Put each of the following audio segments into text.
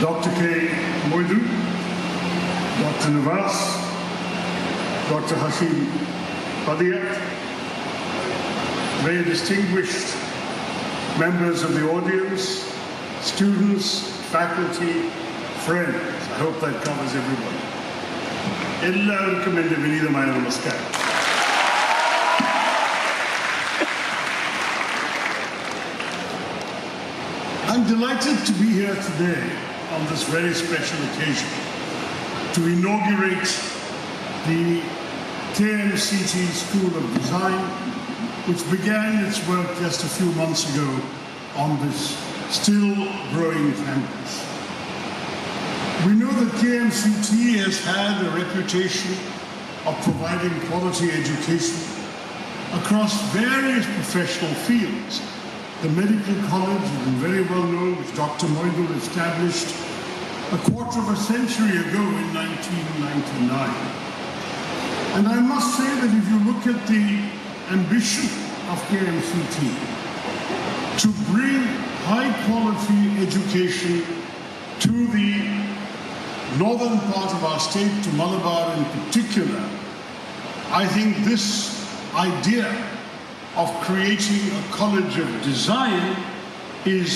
Dr. K. Moidu, Dr. Navas, Dr. Hashim Padiyat, very distinguished members of the audience, students, faculty, friends. I hope that covers everybody. എല്ലാവർക്കും എൻ്റെ വിനീതമായ നമസ്കാരം. I'm delighted to be here today on this very special occasion to inaugurate the KMCT School of Design, which began its work just a few months ago on this still growing campus. We know that KMCT has had a reputation of providing quality education across various professional fields. The medical college has been very well known, which Dr. Moidu established a quarter of a century ago in 1999. And I must say that if you look at the ambition of KMCT to bring high quality education to the northern part of our state, to Malabar in particular, I think this idea of creating a college of design is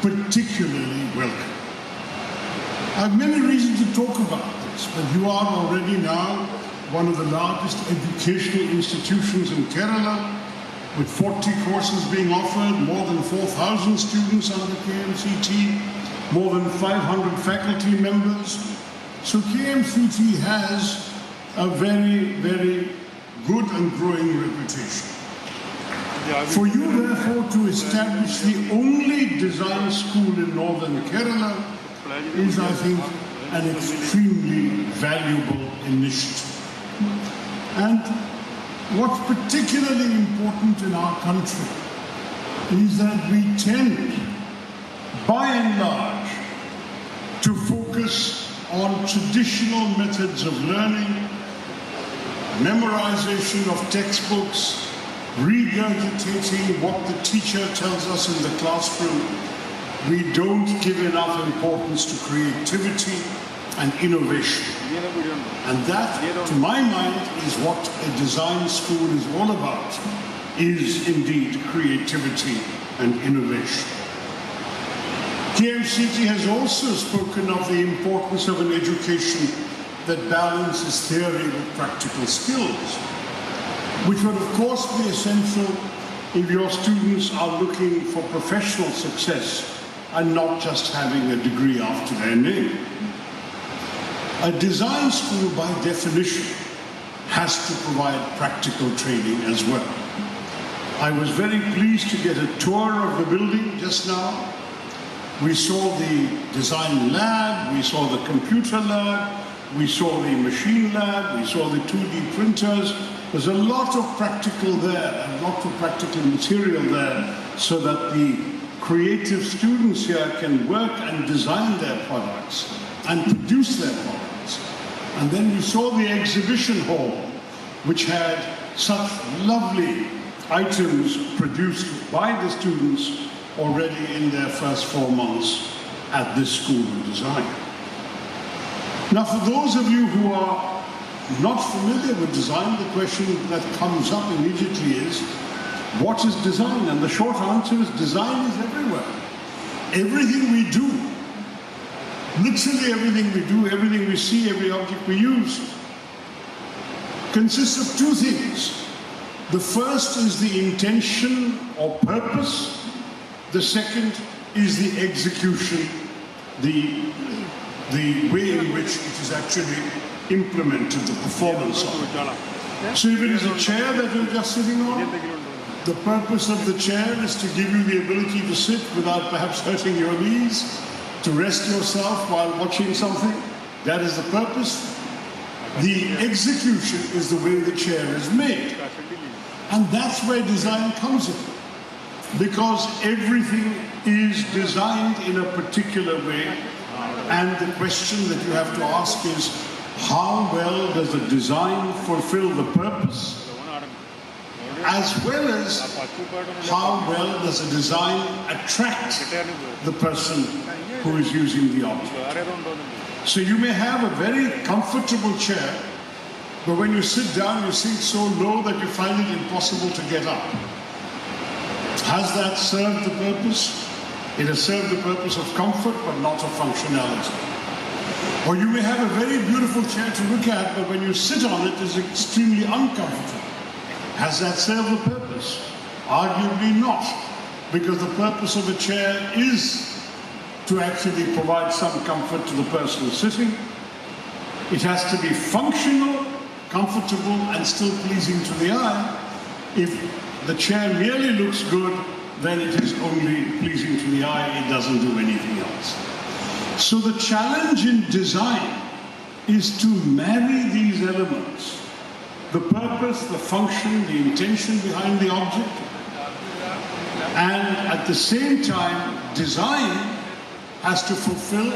particularly welcome. I have many reasons to talk about this, but you are already now one of the largest educational institutions in Kerala, with 40 courses being offered, more than 4,000 students under KMCT, more than 500 faculty members. So KMCT has a very, very good and growing reputation. For you, therefore, to establish the only design school in northern Kerala is, I think, an extremely valuable initiative. And what's particularly important in our country is that we tend, by and large, to focus on traditional methods of learning, memorization of textbooks, regurgitating what the teacher tells us in the classroom. We don't give enough importance to creativity and innovation. And that, to my mind, is what a design school is all about, is indeed creativity and innovation. KMCT has also spoken of the importance of an education that balances theory with practical skills, which would of course be essential if your students are looking for professional success and not just having a degree after their name. A design school, by definition, has to provide practical training as well. I was very pleased to get a tour of the building just now. We saw the design lab, we saw the computer lab, we saw the machine lab, we saw the 2D printers. There's a lot of practical there, a lot of practical material there, so that the creative students here can work and design their products and produce their products. And then we saw the exhibition hall, which had such lovely items produced by the students already in their first 4 months at this School of Design. Now, for those of you who are not familiar with design, the question that comes up immediately is, what is design? And the short answer is, design is everywhere. Everything we do, literally everything we do, everything we see, every object we use, consists of two things. The first is the intention or purpose. The second is the execution, the way in which it is actually implemented, the performance of it. So if it is a chair that you're just sitting on, the purpose of the chair is to give you the ability to sit without perhaps hurting your knees, to rest yourself while watching something. That is the purpose. The execution is the way the chair is made. And that's where design comes in. Because everything is designed in a particular way, and the question that you have to ask is, how well does the design fulfill the purpose, as well as how well does the design attract the person who is using the object. So you may have a very comfortable chair, but when you sit down, you sink so low that you find it impossible to get up. Has that served the purpose? It has served the purpose of comfort, but not of functionality. Or you may have a very beautiful chair to look at, but when you sit on it, it's extremely uncomfortable. Has that served the purpose? Arguably not, because the purpose of a chair is to actually provide some comfort to the person sitting. It has to be functional, comfortable, and still pleasing to the eye. If the chair merely looks good, then it is only pleasing to the eye, it doesn't do anything else. So the challenge in design is to marry these elements, the purpose, the function, the intention behind the object, and at the same time, design has to fulfill,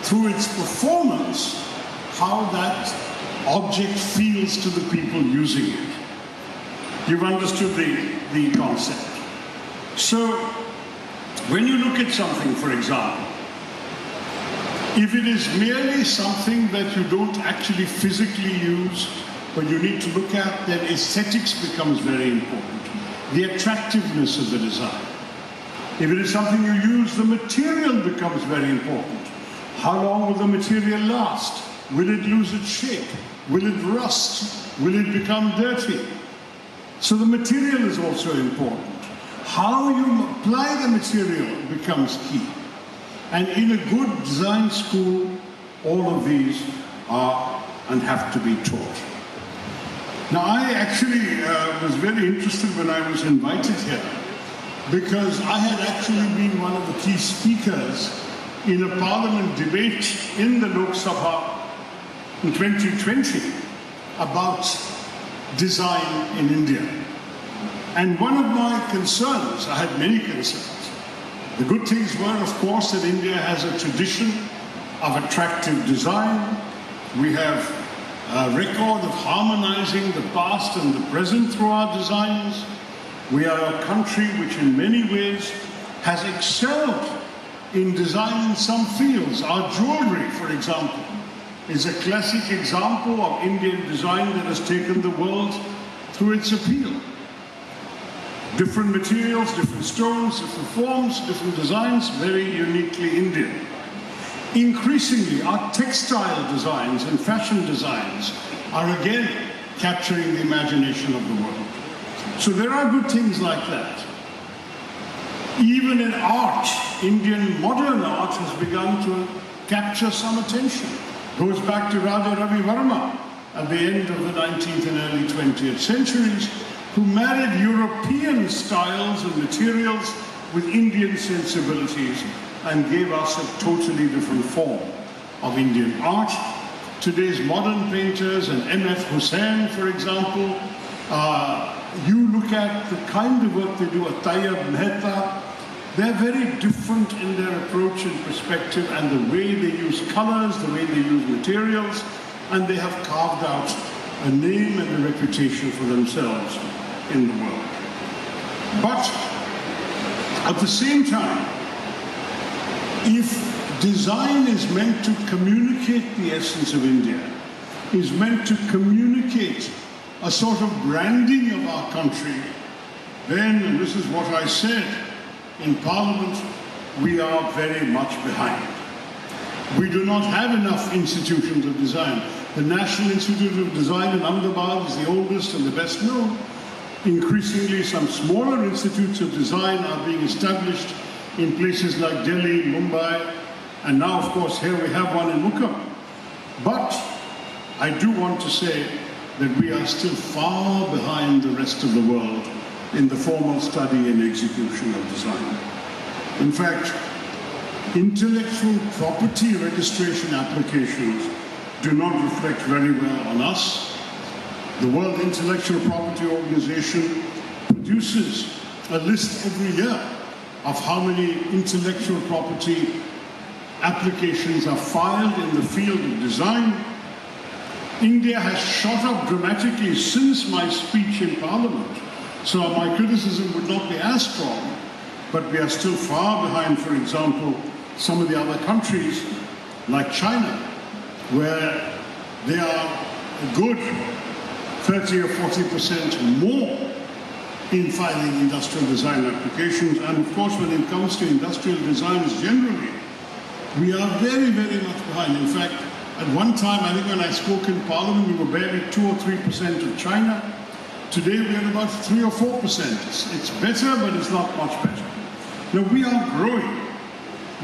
through its performance, how that object feels to the people using it. You've understood the concept. So, when you look at something, for example, if it is merely something that you don't actually physically use, but you need to look at, then aesthetics becomes very important. The attractiveness of the design. If it is something you use, the material becomes very important. How long will the material last? Will it lose its shape? Will it rust? Will it become dirty? So the material is also important. How you apply the material becomes key. And in a good design school, all of these are and have to be taught. Now, I actually was very interested when I was invited here, because I had actually been one of the key speakers in a parliament debate in the Lok Sabha in 2020 about design in India. And one of my concerns, I had many concerns. The good things were, of course, that India has a tradition of attractive design. We have a record of harmonizing the past and the present through our designs. We are a country which in many ways has excelled in design in some fields. Our jewelry, for example, is a classic example of Indian design that has taken the world through its appeal. Different materials, different stones, different forms, different designs, very uniquely Indian. Increasingly, our textile designs and fashion designs are again capturing the imagination of the world. So there are good things like that. Even in art, Indian modern art has begun to capture some attention. Goes back to Raja Ravi Verma at the end of the 19th and early 20th centuries, who married European styles and materials with Indian sensibilities and gave us a totally different form of Indian art. Today's modern painters and M.F. Hussain, for example, you look at the kind of work they do, Tayyab Mehta, they're very different in their approach and perspective and the way they use colors, the way they use materials, and they have carved out a name and a reputation for themselves in the world. But at the same time, if design is meant to communicate the essence of India, is meant to communicate a sort of branding of our country, then, and this is what I said in Parliament, we are very much behind. We do not have enough institutions of design. The National Institute of Design in Ahmedabad is the oldest and the best known. Increasingly, some smaller institutes of design are being established in places like Delhi, Mumbai, and now, of course, here we have one in Mukkam. But I do want to say that we are still far behind the rest of the world in the formal study and execution of design. In fact, intellectual property registration applications do not reflect very well on us. The World Intellectual Property Organization produces a list every year of how many intellectual property applications are filed in the field of design. India has shot up dramatically since my speech in Parliament, so my criticism would not be as strong, but we are still far behind, for example, some of the other countries like China, where they are a good 30 or 40% more in filing industrial design applications. And of course, when it comes to industrial designs generally, we are very, very much behind. In fact, at one time, I think when I spoke in Parliament, we were barely 2 or 3% of China. Today, we are about 3 or 4%. It's better, but it's not much better. Now, we are growing,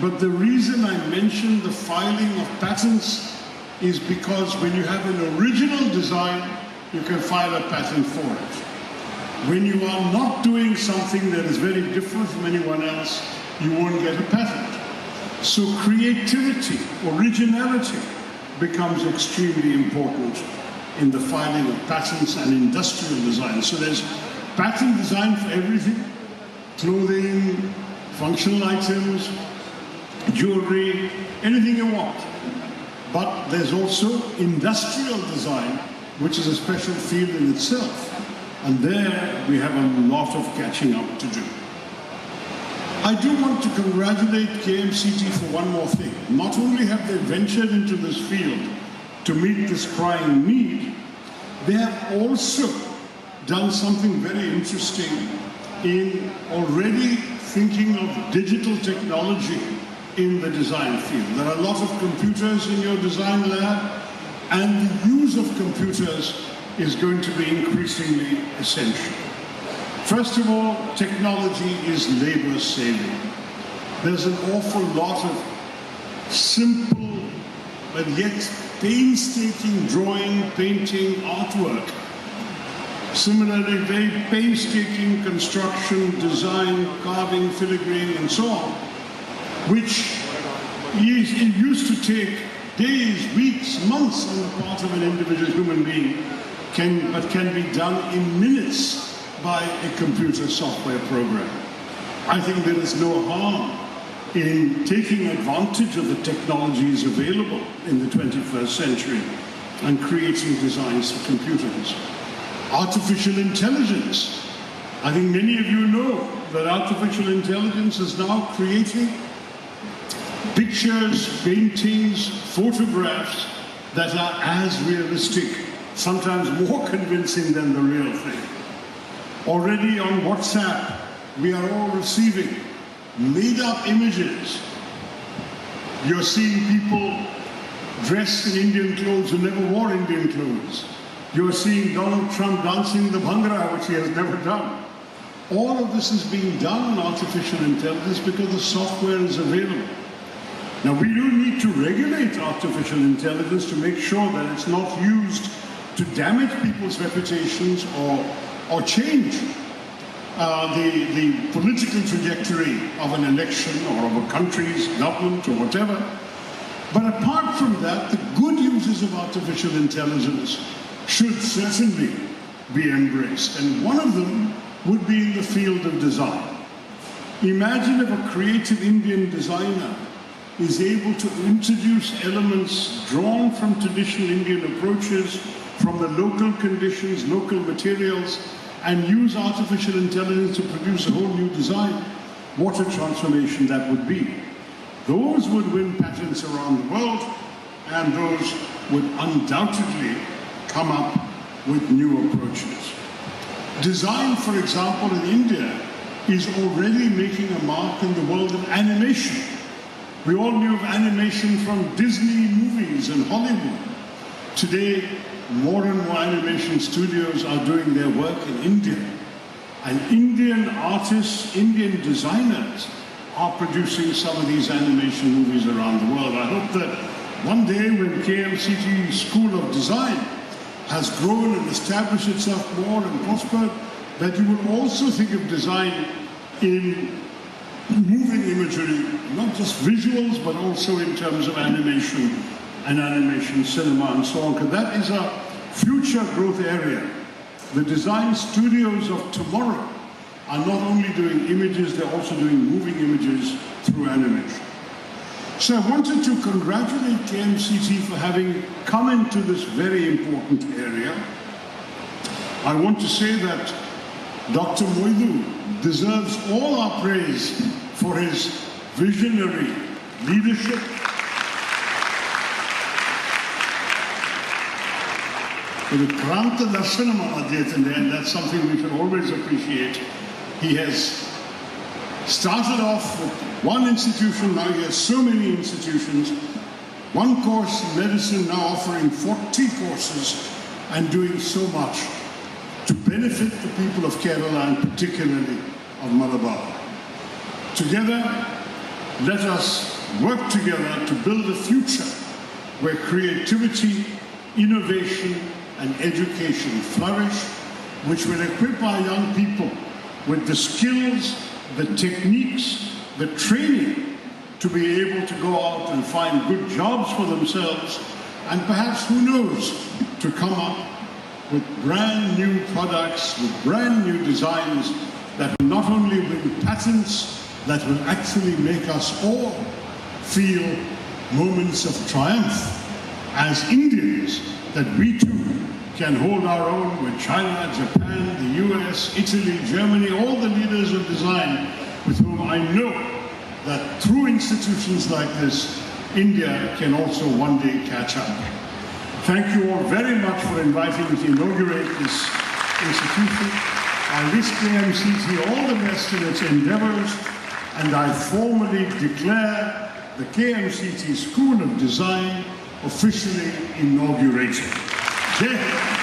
but the reason I mentioned the filing of patents is because when you have an original design, you can file a patent for it. When you are not doing something that is very different from anyone else, you won't get a patent. So creativity, originality becomes extremely important in the filing of patents and industrial design. So there's patent design for everything: clothing, functional items, jewelry, anything you want. But there's also industrial design, which is a special field in itself. And there we have a lot of catching up to do. I do want to congratulate KMCT for one more thing. Not only have they ventured into this field to meet this crying need, they have also done something very interesting in already thinking of digital technology in the design field. There are a lot of computers in your design lab, and the use of computers is going to be increasingly essential. First of all, technology is labor saving. There's an awful lot of simple but yet painstaking drawing, painting, artwork. Similarly, very painstaking construction, design, carving, filigree, and so on, which it used to take days, weeks, months on the part of an individual human being, but can be done in minutes by a computer software program. I think there is no harm in taking advantage of the technologies available in the 21st century and creating designs for computers. Artificial intelligence. I think many of you know that artificial intelligence is now creating pictures, paintings, photographs that are as realistic, sometimes more convincing than the real thing. Already on WhatsApp, we are all receiving made-up images. You're seeing people dressed in Indian clothes who never wore Indian clothes. You're seeing Donald Trump dancing the Bhangra, which he has never done. All of this is being done on artificial intelligence because the software is available. Now, we do need to regulate artificial intelligence to make sure that it's not used to damage people's reputations or change the political trajectory of an election or of a country's government or whatever. But apart from that, the good uses of artificial intelligence should certainly be embraced. And one of them would be in the field of design. Imagine if a creative Indian designer is able to introduce elements drawn from traditional Indian approaches, from the local conditions, local materials, and use artificial intelligence to produce a whole new design. What a transformation that would be. Those would win patents around the world, and those would undoubtedly come up with new approaches. Design, for example, in India is already making a mark in the world of animation. We all knew of animation from Disney movies and Hollywood. Today, more and more animation studios are doing their work in India. And Indian artists, Indian designers are producing some of these animation movies around the world. I hope that one day when KMCT School of Design has grown and established itself more and prospered, that you will also think of design in moving imagery, not just visuals, but also in terms of animation and animation cinema and so on, because that is a future growth area. The design studios of tomorrow are not only doing images, they're also doing moving images through animation. So I wanted to congratulate KMCT for having come into this very important area. I want to say that Dr. Moidu deserves all our praise for his visionary leadership, with the Kranta Darshanam Adhyatande, and that's something we should always appreciate. He has started off with one institution, now he has so many institutions, one course in medicine, now offering 40 courses and doing so much to benefit the people of Kerala and particularly of Malabar. Together, let us work together to build a future where creativity, innovation, and education flourish, which will equip our young people with the skills, the techniques, the training to be able to go out and find good jobs for themselves, and perhaps, who knows, to come up with brand new products, with brand new designs that will not only win patents, that will actually make us all feel moments of triumph as Indians, that we too can hold our own with China, Japan, the US, Italy, Germany, all the leaders of design with whom I know that through institutions like this, India can also one day catch up. Thank you all very much for inviting me to inaugurate this institution. I wish KMCT all the best in its endeavors, and I formally declare the KMCT School of Design officially inaugurated. Jai Hind.